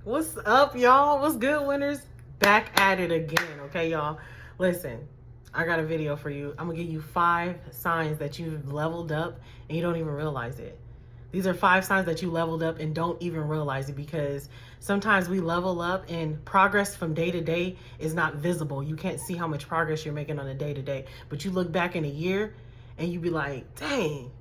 What's up, y'all? What's good, winners? Back at it again, okay, y'all? Listen, I got a video for you. I'm gonna give you 5 signs that you've leveled up and you don't even realize it. These are 5 signs that you leveled up and don't even realize it, because sometimes we level up and progress from day to day is not visible. You can't see how much progress you're making on a day to day, but you look back in a year and you be like, dang,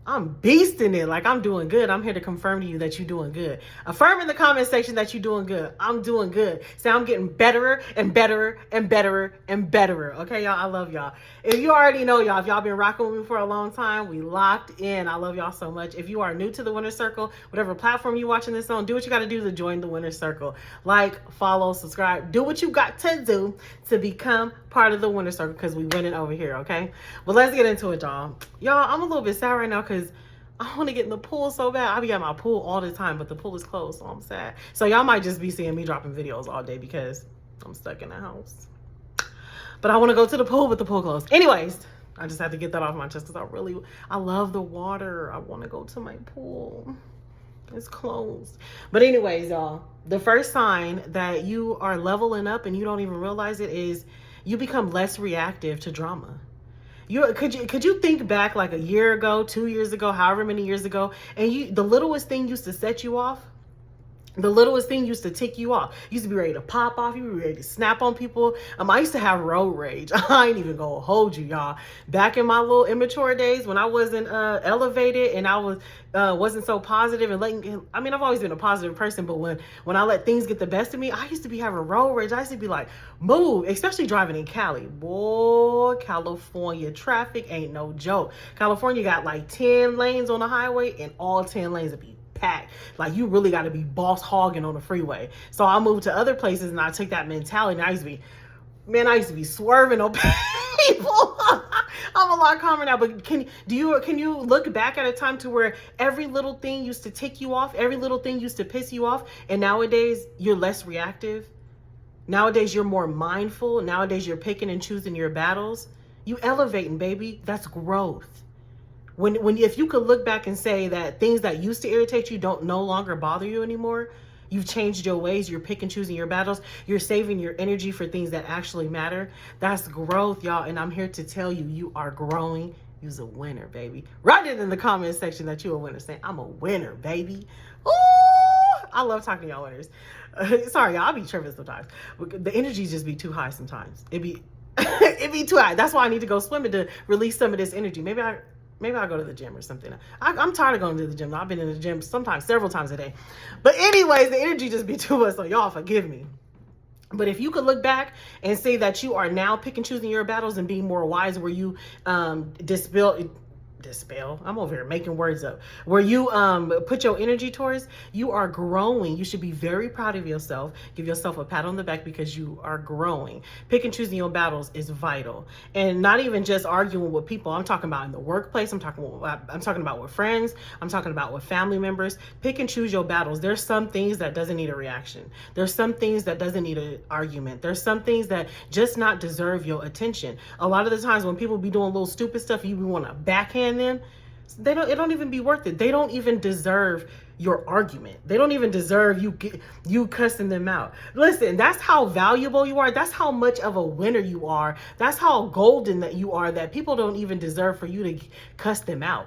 I'm beasting it. Like, I'm doing good. I'm here to confirm to you that you're doing good. Affirm in the comment section that you're doing good. I'm doing good. Say I'm getting better and better and better and better. Okay, y'all? I love y'all. If you already know, y'all, if y'all been rocking with me for a long time, we locked in. I love y'all so much. If you are new to the Winner Circle, whatever platform you're watching this on, do what you got to do to join the Winner Circle. Like, follow, subscribe. Do what you got to do to become part of the Winner Circle, because we winning over here, okay? But let's get into it, y'all. Y'all, I'm a little bit sad right now because I want to get in the pool so bad. I be at my pool all the time, but the pool is closed, so I'm sad. So y'all might just be seeing me dropping videos all day because I'm stuck in the house. But I want to go to the pool, but the pool closed. Anyways, I just had to get that off my chest because I love the water. I want to go to my pool. It's closed. But anyways, y'all, the first sign that you are leveling up and you don't even realize it is you become less reactive to drama. Could you think back like a year ago, 2 years ago, however many years ago, and the littlest thing used to set you off? The littlest thing used to tick you off. You used to be ready to pop off. You were ready to snap on people. I used to have road rage. I ain't even gonna hold you, y'all. Back in my little immature days when I wasn't elevated and I wasn't so positive and I've always been a positive person, but when I let things get the best of me, I used to be having road rage. I used to be like, move, especially driving in Cali. Boy, California traffic ain't no joke. California got like 10 lanes on the highway and all 10 lanes would be packed. Like, you really got to be boss hogging on the freeway. So I moved to other places and I took that mentality, and I used to be swerving on people. I'm a lot calmer now, but can you look back at a time to where every little thing used to tick you off, every little thing used to piss you off, and nowadays you're less reactive? Nowadays you're more mindful. Nowadays you're picking and choosing your battles. You elevating, baby. That's growth. If you could look back and say that things that used to irritate you don't no longer bother you anymore, you've changed your ways, you're pick and choosing your battles, you're saving your energy for things that actually matter. That's growth, y'all. And I'm here to tell you, you are growing. You're a winner, baby. Write it in the comment section that you're a winner. Say, I'm a winner, baby. Ooh, I love talking to y'all winners. Sorry, y'all, I'll be tripping sometimes. The energy just be too high sometimes. It be too high. That's why I need to go swimming to release some of this energy. Maybe I'll go to the gym or something. I'm tired of going to the gym. I've been in the gym several times a day. But anyways, the energy just be too much, so y'all forgive me. But if you could look back and say that you are now pick and choosing your battles and being more wise, where you dispel, I'm over here making words up, where you put your energy towards, you are growing. You should be very proud of yourself. Give yourself a pat on the back because you are growing. Pick and choosing your battles is vital, and not even just arguing with people. I'm talking about in the workplace. I'm talking about with friends. I'm talking about with family members. Pick and choose your battles. There's some things that doesn't need a reaction. There's some things that doesn't need an argument. There's some things that just not deserve your attention. A lot of the times when people be doing little stupid stuff, you want to backhand them. It don't even be worth it. They don't even deserve your argument. They don't even deserve you cussing them out. Listen, that's how valuable you are. That's how much of a winner you are. That's how golden that you are, that people don't even deserve for you to cuss them out.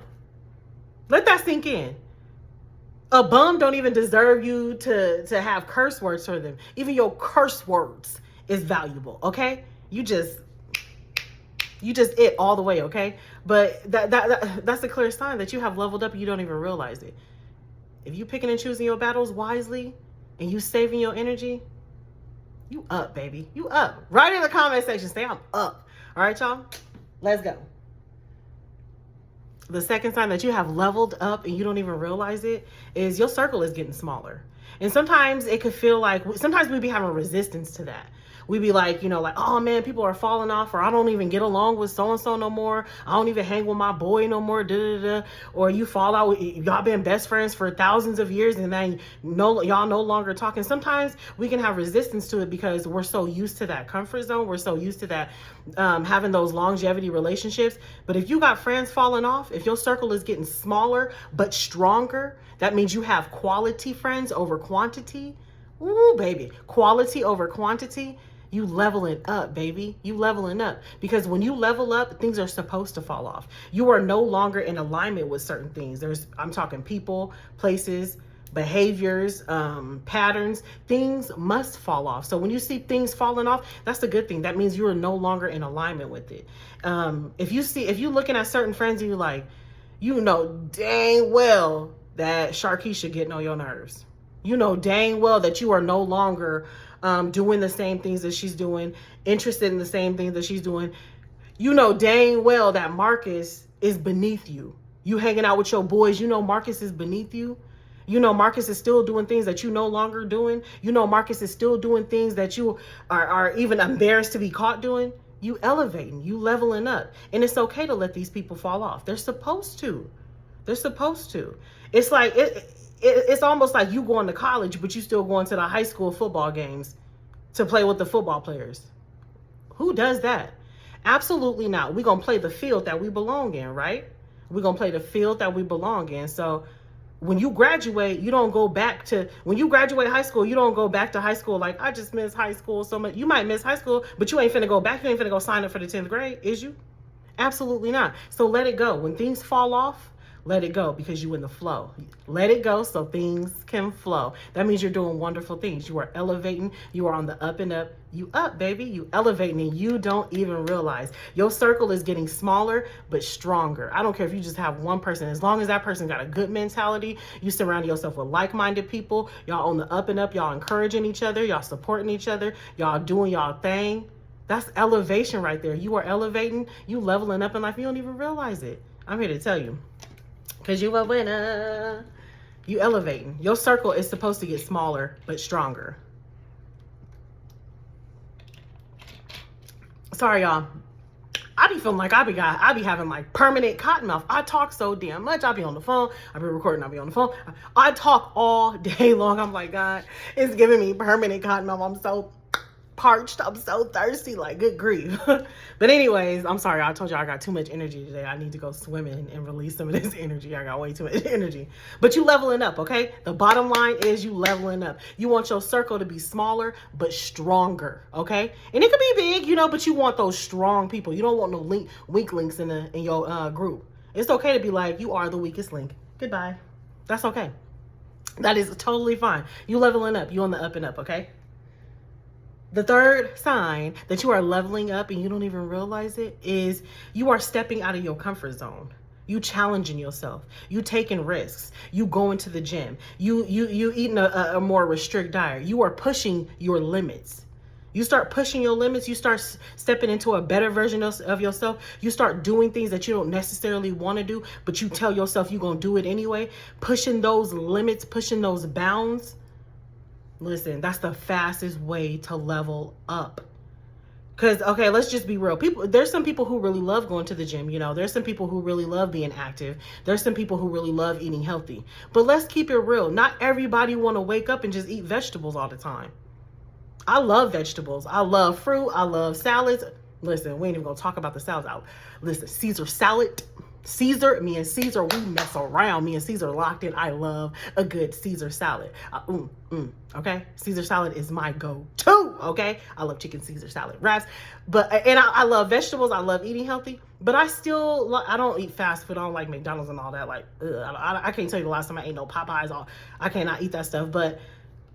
Let that sink in. A bum don't even deserve you to have curse words for them. Even your curse words is valuable, okay? You just it all the way, okay? But that's a clear sign that you have leveled up and you don't even realize it. If you picking and choosing your battles wisely and you saving your energy, you up, baby. You up. Write in the comment section, say I'm up. All right, y'all? Let's go. The second sign that you have leveled up and you don't even realize it is your circle is getting smaller. And sometimes it could feel like, sometimes we be having resistance to that. We be like, oh man, people are falling off, or I don't even get along with so-and-so no more. I don't even hang with my boy no more, Or you fall out with, y'all been best friends for thousands of years and then y'all no longer talking. Sometimes we can have resistance to it because we're so used to that comfort zone. We're so used to that, having those longevity relationships. But if you got friends falling off, if your circle is getting smaller but stronger, that means you have quality friends over quantity. Ooh, baby. Quality over quantity. You leveling up, baby. You leveling up. Because when you level up, things are supposed to fall off. You are no longer in alignment with certain things. I'm talking people, places, behaviors, patterns. Things must fall off. So when you see things falling off, that's a good thing. That means you are no longer in alignment with it. If you're looking at certain friends and you're like, you know dang well that Sharkeisha getting on your nerves. You know dang well that you are no longer doing the same things that she's doing, interested in the same things that she's doing. You know dang well that Marcus is beneath you. You hanging out with your boys, you know Marcus is beneath you. You know Marcus is still doing things that you no longer doing. You know Marcus is still doing things that you are even embarrassed to be caught doing. You elevating, you leveling up. And it's okay to let these people fall off. They're supposed to. They're supposed to. It's like it's almost like you going to college, but you still going to the high school football games to play with the football players. Who does that? Absolutely not. We're going to play the field that we belong in, right? We're going to play the field that we belong in. So when you graduate, you don't go back to, when you graduate high school, you don't go back to high school like, I just miss high school so much. You might miss high school, but you ain't finna go back. You ain't finna go sign up for the 10th grade, is you? Absolutely not. So let it go. When things fall off, let it go because you in the flow. Let it go so things can flow. That means you're doing wonderful things. You are elevating. You are on the up and up. You up, baby. You elevating and you don't even realize. Your circle is getting smaller but stronger. I don't care if you just have one person. As long as that person got a good mentality, you surround yourself with like-minded people. Y'all on the up and up. Y'all encouraging each other. Y'all supporting each other. Y'all doing y'all thing. That's elevation right there. You are elevating. You leveling up in life. You don't even realize it. I'm here to tell you. Because you a winner. You elevating. Your circle is supposed to get smaller, but stronger. Sorry, y'all. I be feeling like I be having like permanent cotton mouth. I talk so damn much. I be on the phone. I be recording. I be on the phone. I talk all day long. I'm like, God, it's giving me permanent cotton mouth. I'm so parched. I'm so thirsty, like good grief. But anyways, I'm sorry. I told you I got too much energy today. I need to go swimming and release some of this energy. I got way too much energy. But you leveling up, okay? The bottom line is you leveling up. You want your circle to be smaller but stronger, okay? And it could be big, you know, but you want those strong people. You don't want no weak links in your group. It's okay to be like, you are the weakest link. Goodbye. That's okay. That is totally fine. You leveling up. You on the up and up, okay? The third sign that you are leveling up and you don't even realize it is you are stepping out of your comfort zone. You challenging yourself. You taking risks. You going to the gym. You eating a more restrict diet. You are pushing your limits. You start pushing your limits. You start stepping into a better version of yourself. You start doing things that you don't necessarily want to do, but you tell yourself you're going to do it anyway. Pushing those limits, pushing those bounds. Listen, that's the fastest way to level up. Because, okay, let's just be real. There's some people who really love going to the gym, you know. There's some people who really love being active. There's some people who really love eating healthy. But let's keep it real. Not everybody want to wake up and just eat vegetables all the time. I love vegetables. I love fruit. I love salads. Listen, we ain't even going to talk about the salads. Listen, Caesar salad. Me and Caesar, we mess around. Me and Caesar locked in. I love a good Caesar salad. Okay? Caesar salad is my go-to, okay? I love chicken Caesar salad wraps. And I love vegetables. I love eating healthy. But I don't eat fast food. I don't like McDonald's and all that. Like, I can't tell you the last time I ate no Popeyes. I cannot eat that stuff. But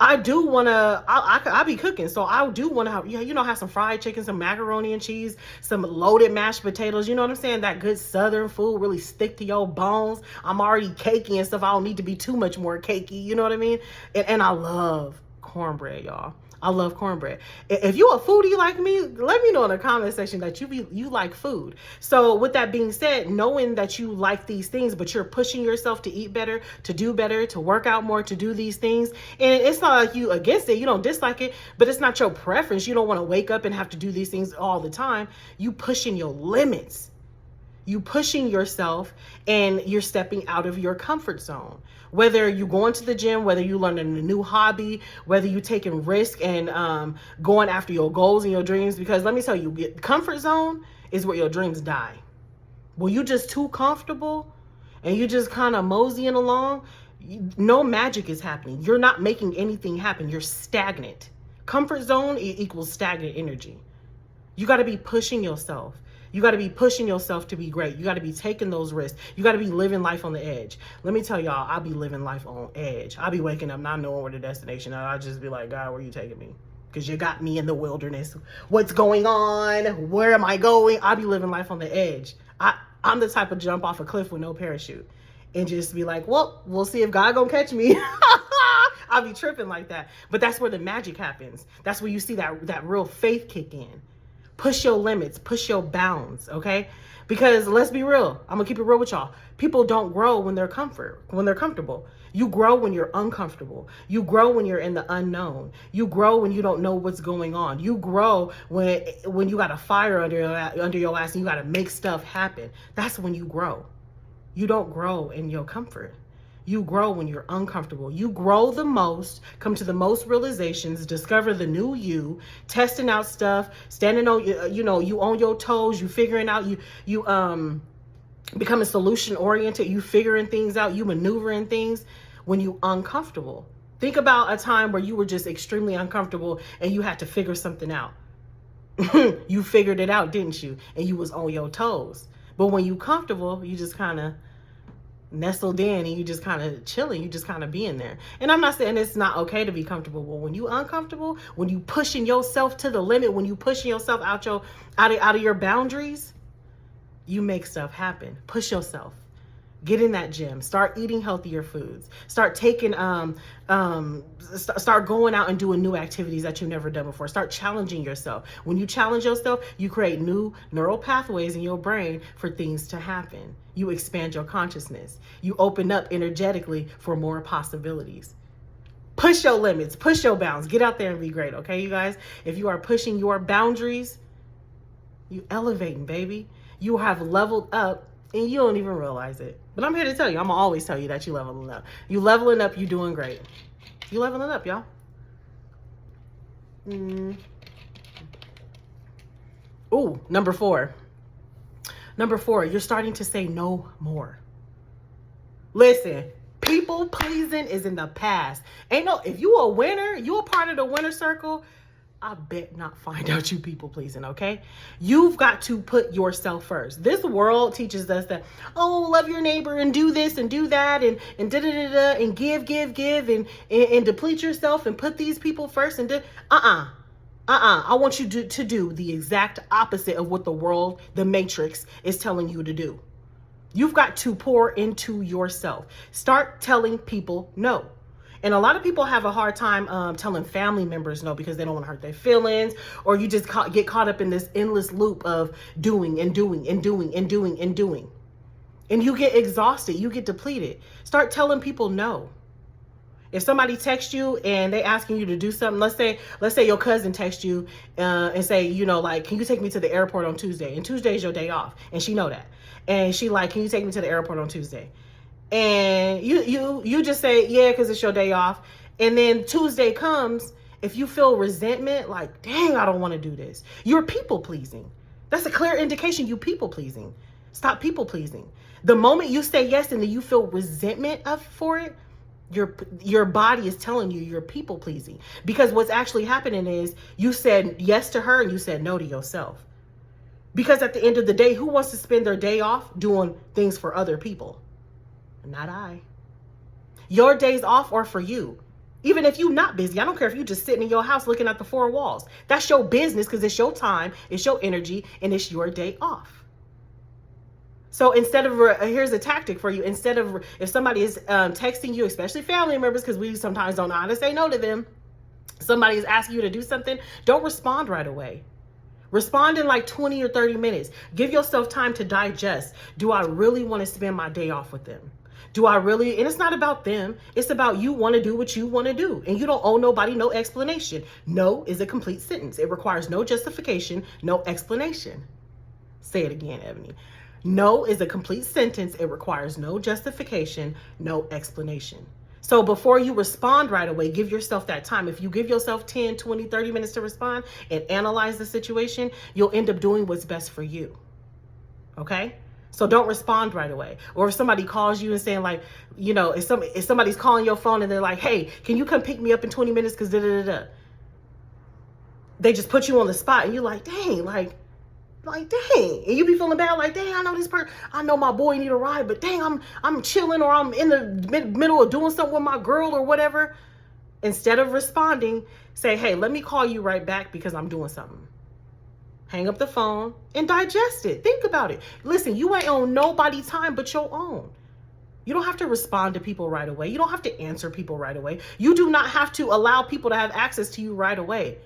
I do want to, I be cooking. So I do want to have some fried chicken, some macaroni and cheese, some loaded mashed potatoes. You know what I'm saying? That good Southern food really stick to your bones. I'm already cakey and stuff. I don't need to be too much more cakey. You know what I mean? And I love cornbread, y'all. I love cornbread. If you a foodie like me, let me know in the comment section that you like food. So with that being said, knowing that you like these things, but you're pushing yourself to eat better, to do better, to work out more, to do these things. And it's not like you against it. You don't dislike it, but it's not your preference. You don't want to wake up and have to do these things all the time. You pushing your limits. You pushing yourself and you're stepping out of your comfort zone. Whether you going to the gym, whether you learning a new hobby, whether you taking risk and going after your goals and your dreams. Because let me tell you, comfort zone is where your dreams die. When you just too comfortable and you just kind of moseying along, No magic is happening. You're not making anything happen. You're stagnant. Comfort zone equals stagnant energy. You got to be pushing yourself. You got to be pushing yourself to be great. You got to be taking those risks. You got to be living life on the edge. Let me tell y'all, I'll be living life on edge. I'll be waking up not knowing where the destination is. I'll just be like, God, where are you taking me? Because you got me in the wilderness. What's going on? Where am I going? I'll be living life on the edge. I'm the type of jump off a cliff with no parachute and just be like, well, we'll see if God gonna catch me. I'll be tripping like that. But that's where the magic happens. That's where you see that real faith kick in. Push your limits, push your bounds, okay? Because let's be real. I'm gonna keep it real with y'all. People don't grow when they're comfortable. You grow when you're uncomfortable. You grow when you're in the unknown. You grow when you don't know what's going on. You grow when you got a fire under your ass and you got to make stuff happen. That's when you grow. You don't grow in your comfort. You grow when you're uncomfortable. You grow the most, come to the most realizations, discover the new you, testing out stuff, standing on, you on your toes, you figuring out, you becoming solution oriented, you figuring things out, you maneuvering things when you uncomfortable. Think about a time where you were just extremely uncomfortable and you had to figure something out. You figured it out, didn't you? And you was on your toes. But when you comfortable, you just kind of nestled in and you just kind of chilling, you just kind of being there. And I'm not saying it's not okay to be comfortable, but when you uncomfortable, when you pushing yourself to the limit, when you pushing yourself out of your boundaries, you make stuff happen. Push yourself. Get in that gym. Start eating healthier foods. Start taking, start going out and doing new activities that you've never done before. Start challenging yourself. When you challenge yourself, you create new neural pathways in your brain for things to happen. You expand your consciousness. You open up energetically for more possibilities. Push your limits. Push your bounds. Get out there and be great. Okay, you guys? If you are pushing your boundaries, you elevating, baby. You have leveled up and you don't even realize it. But I'm here to tell you, I'm gonna always tell you that you leveling up. You leveling up, you doing great. You leveling up, y'all. Ooh, number 4. Number 4, you're starting to say no more. Listen, people pleasing is in the past. If you a winner, you a part of the winner circle, I bet not find out you people pleasing, okay? You've got to put yourself first. This world teaches us that, oh, love your neighbor and do this and do that and da-da-da-da and give and deplete yourself and put these people first and I want you to do the exact opposite of what the world, the matrix, is telling you to do. You've got to pour into yourself. Start telling people no. And a lot of people have a hard time telling family members no because they don't want to hurt their feelings, or you just get caught up in this endless loop of doing and doing and doing and doing and doing. And you get exhausted. You get depleted. Start telling people no. If somebody texts you and they asking you to do something, let's say your cousin texts you and say, can you take me to the airport on Tuesday? And Tuesday is your day off. And she know that. And she can you take me to the airport on Tuesday? And you just say, yeah, because it's your day off. And then Tuesday comes, if you feel resentment, like, dang, I don't want to do this. You're people pleasing. That's a clear indication you people pleasing. Stop people pleasing. The moment you say yes and then you feel resentment for it, your body is telling you you're people pleasing. Because what's actually happening is you said yes to her and you said no to yourself. Because at the end of the day, who wants to spend their day off doing things for other people? Not I. Your days off are for you. Even if you're not busy, I don't care if you're just sitting in your house looking at the 4 walls. That's your business because it's your time, it's your energy, and it's your day off. So instead of, here's a tactic for you. Instead of, if somebody is texting you, especially family members, because we sometimes don't know how to say no to them. Somebody is asking you to do something, don't respond right away. Respond in like 20 or 30 minutes. Give yourself time to digest. Do I really want to spend my day off with them? Do I really? And it's not about them. It's about you want to do what you want to do. And you don't owe nobody no explanation. No is a complete sentence. It requires no justification, no explanation. Say it again, Ebony. No is a complete sentence. It requires no justification, no explanation. So before you respond right away, give yourself that time. If you give yourself 10, 20, 30 minutes to respond and analyze the situation, you'll end up doing what's best for you. Okay? So don't respond right away. Or if somebody calls you and saying like, if somebody's calling your phone and they're like, hey, can you come pick me up in 20 minutes? Cause they just put you on the spot and you're like, dang, dang. And you be feeling bad, like, dang, I know this person, I know my boy need a ride, but dang, I'm chilling, or I'm in the middle of doing something with my girl or whatever. Instead of responding, say, hey, let me call you right back because I'm doing something. Hang up the phone and digest it. Think about it. Listen, you ain't on nobody's time but your own. You don't have to respond to people right away. You don't have to answer people right away. You do not have to allow people to have access to you right away.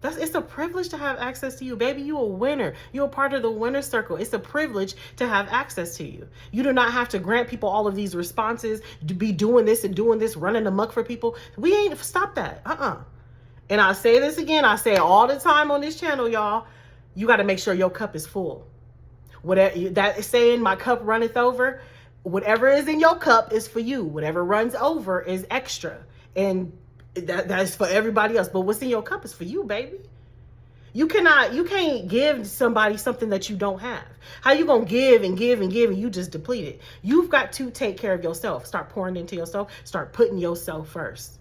It's a privilege to have access to you, baby. You a winner. You're a part of the winner circle. It's a privilege to have access to you. You do not have to grant people all of these responses, to be doing this and doing this, running amok for people. We ain't, stop that. And I say this again, I say it all the time on this channel, y'all. You got to make sure your cup is full. Whatever that is saying, my cup runneth over. Whatever is in your cup is for you. Whatever runs over is extra. And that is for everybody else. But what's in your cup is for you, baby. You can't give somebody something that you don't have. How you gonna give and give and give and you just deplete it? You've got to take care of yourself. Start pouring into yourself. Start putting yourself first.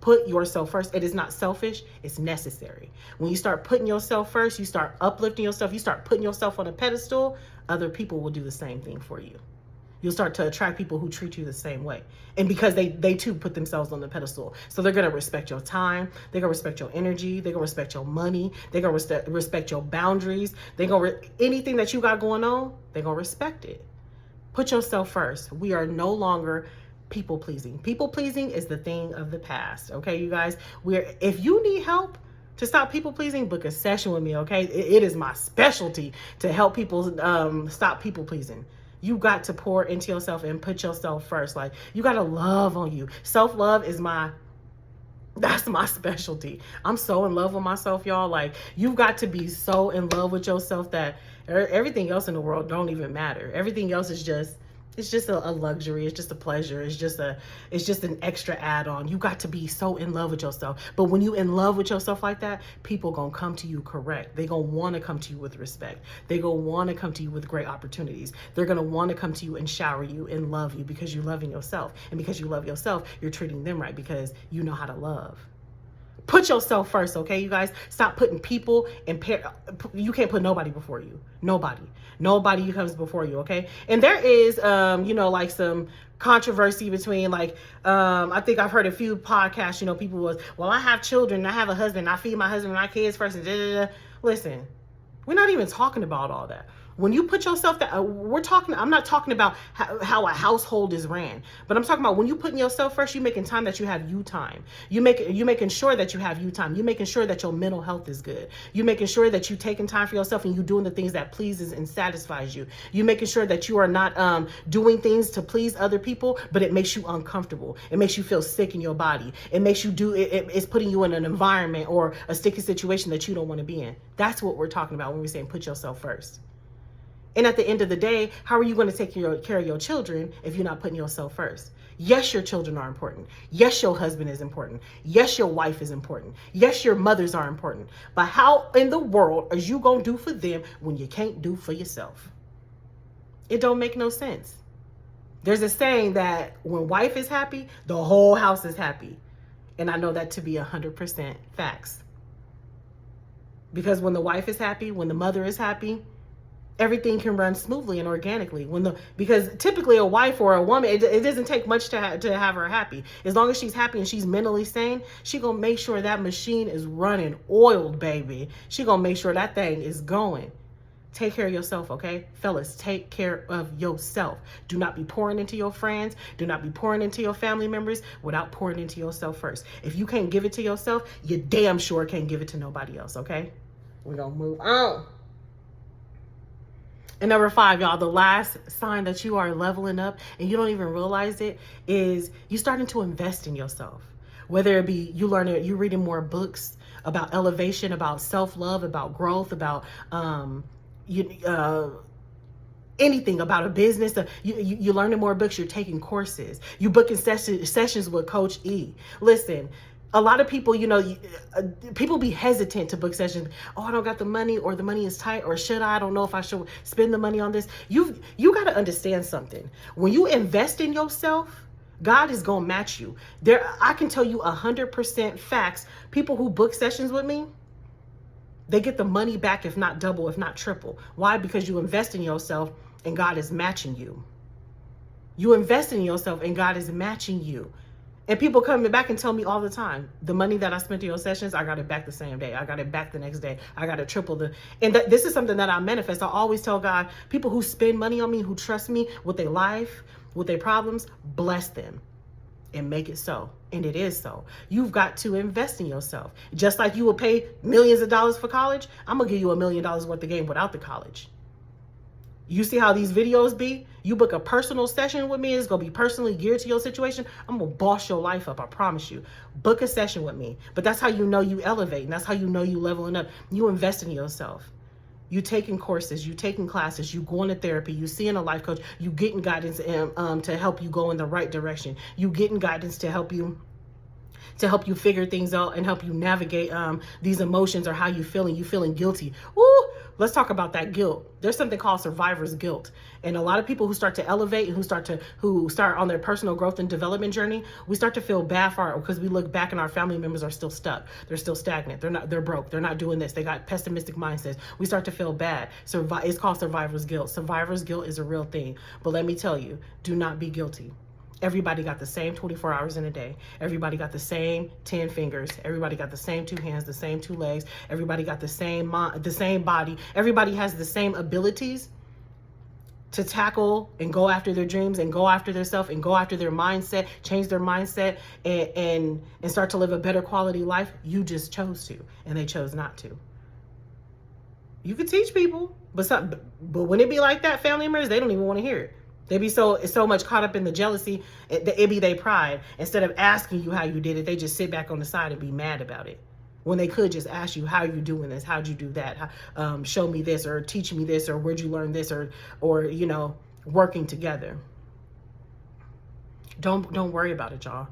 Put yourself first. It is not selfish. It's necessary. When you start putting yourself first, you start uplifting yourself. You start putting yourself on a pedestal. Other people will do the same thing for you. You'll start to attract people who treat you the same way. And because they too put themselves on the pedestal. So they're going to respect your time. They're going to respect your energy. They're going to respect your money. They're going to respect your boundaries. They're going to, anything that you got going on, they're going to respect it. Put yourself first. We are no longer people pleasing. People pleasing is the thing of the past. Okay, you guys, if you need help to stop people pleasing, book a session with me. Okay. It is my specialty to help people stop people pleasing. You got to pour into yourself and put yourself first. Like, you got to love on you. Self-love is that's my specialty. I'm so in love with myself, y'all. Like, you've got to be so in love with yourself that everything else in the world don't even matter. Everything else is just, it's just a luxury. It's just a pleasure. It's just an extra add-on. You got to be so in love with yourself. But when you in love with yourself like that, people gonna come to you correct. They gonna want to come to you with respect. They gonna want to come to you with great opportunities. They're gonna want to come to you and shower you and love you because you're loving yourself. And because you love yourself, you're treating them right because you know how to love. Put yourself first, okay, you guys? Stop putting people and you can't put nobody before you. Nobody comes before you, okay? And there is, like some controversy between, like, I think I've heard a few podcasts, people was, well, I have children, I have a husband, I feed my husband and my kids first, and da-da-da. Listen, we're not even talking about all that. When you put yourself I'm not talking about how a household is ran, but I'm talking about when you putting yourself first, you making time that you have you time. You making sure that you have you time. You making sure that your mental health is good. You making sure that you taking time for yourself and you doing the things that pleases and satisfies you. You making sure that you are not doing things to please other people, but it makes you uncomfortable. It makes you feel sick in your body. It makes you it's putting you in an environment or a sticky situation that you don't want to be in. That's what we're talking about when we're saying put yourself first. And at the end of the day, how are you going to take care of your children if you're not putting yourself first? Yes, your children are important. Yes, your husband is important. Yes, your wife is important. Yes, your mothers are important. But how in the world are you going to do for them when you can't do for yourself? It don't make no sense. There's a saying that when wife is happy, the whole house is happy. And I know that to be 100% facts. Because when the wife is happy, when the mother is happy, everything can run smoothly and organically. Because typically a wife or a woman, it doesn't take much to have her happy. As long as she's happy and she's mentally sane, she gonna make sure that machine is running oiled, baby. She gonna make sure that thing is going. Take care of yourself, okay? Fellas, take care of yourself. Do not be pouring into your friends. Do not be pouring into your family members without pouring into yourself first. If you can't give it to yourself, you damn sure can't give it to nobody else, okay? We're gonna move on. And number 5, y'all, the last sign that you are leveling up and you don't even realize it is you starting to invest in yourself. Whether it be you reading more books about elevation, about self-love, about growth, about anything about a business. You learning more books, you're taking courses, you booking sessions with Coach E. Listen, A lot of people, people be hesitant to book sessions. Oh, I don't got the money, or the money is tight, or should I don't know if I should spend the money on this. You got to understand something. When you invest in yourself, God is going to match you. I can tell you 100% facts. People who book sessions with me, they get the money back, if not double, if not triple. Why? Because you invest in yourself and God is matching you. You invest in yourself and God is matching you. And people come back and tell me all the time, the money that I spent in your sessions, I got it back the same day. I got it back the next day. I got it triple this is something that I manifest. I always tell God, people who spend money on me, who trust me with their life, with their problems, bless them and make it so. And it is so. You've got to invest in yourself. Just like you will pay millions of dollars for college, I'm going to give you $1 million worth of game without the college. You see how these videos be? You book a personal session with me, it's going to be personally geared to your situation. I'm going to boss your life up, I promise you. Book a session with me. But that's how you know you elevate, and that's how you know you leveling up. You invest in yourself. You taking courses, you taking classes, you going to therapy, you seeing a life coach, you getting guidance to help you go in the right direction. You getting guidance to help you figure things out and help you navigate these emotions, or how you feeling. You feeling guilty. Ooh, let's talk about that guilt. There's something called survivor's guilt. And a lot of people who start to elevate and who start on their personal growth and development journey, we start to feel bad for it because we look back and our family members are still stuck. They're still stagnant. They're broke. They're not doing this. They got pessimistic mindsets. We start to feel bad. It's called survivor's guilt. Survivor's guilt is a real thing. But let me tell you, do not be guilty. Everybody got the same 24 hours in a day. Everybody got the same 10 fingers. Everybody got the same 2 hands, the same 2 legs. Everybody got the same body. Everybody has the same abilities to tackle and go after their dreams and go after their self and go after their mindset, change their mindset and start to live a better quality life. You just chose to, and they chose not to. You could teach people, but when it be like that, family members, they don't even want to hear it. They be so much caught up in the jealousy, it be their pride. Instead of asking you how you did it, they just sit back on the side and be mad about it. When they could just ask you, how you doing this? How'd you do that? Show me this, or teach me this, or where'd you learn this, or working together. Don't worry about it, y'all.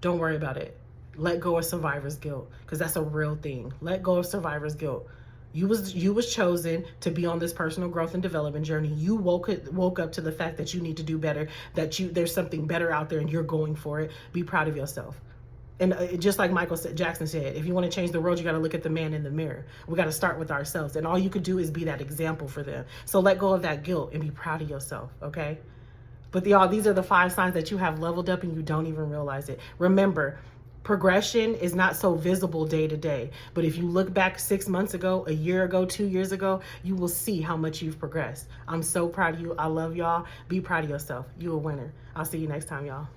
Don't worry about it. Let go of survivor's guilt, because that's a real thing. Let go of survivor's guilt. You was chosen to be on this personal growth and development journey. You woke up to the fact that you need to do better, that there's something better out there and you're going for it. Be proud of yourself. And just like Michael Jackson said, if you want to change the world, you got to look at the man in the mirror. We got to start with ourselves. And all you could do is be that example for them. So let go of that guilt and be proud of yourself, okay? But y'all, these are the 5 signs that you have leveled up and you don't even realize it. Remember, progression is not so visible day to day, but if you look back 6 months ago, a year ago, 2 years ago, you will see how much you've progressed. I'm so proud of you. I love y'all. Be proud of yourself. You a winner. I'll see you next time, y'all.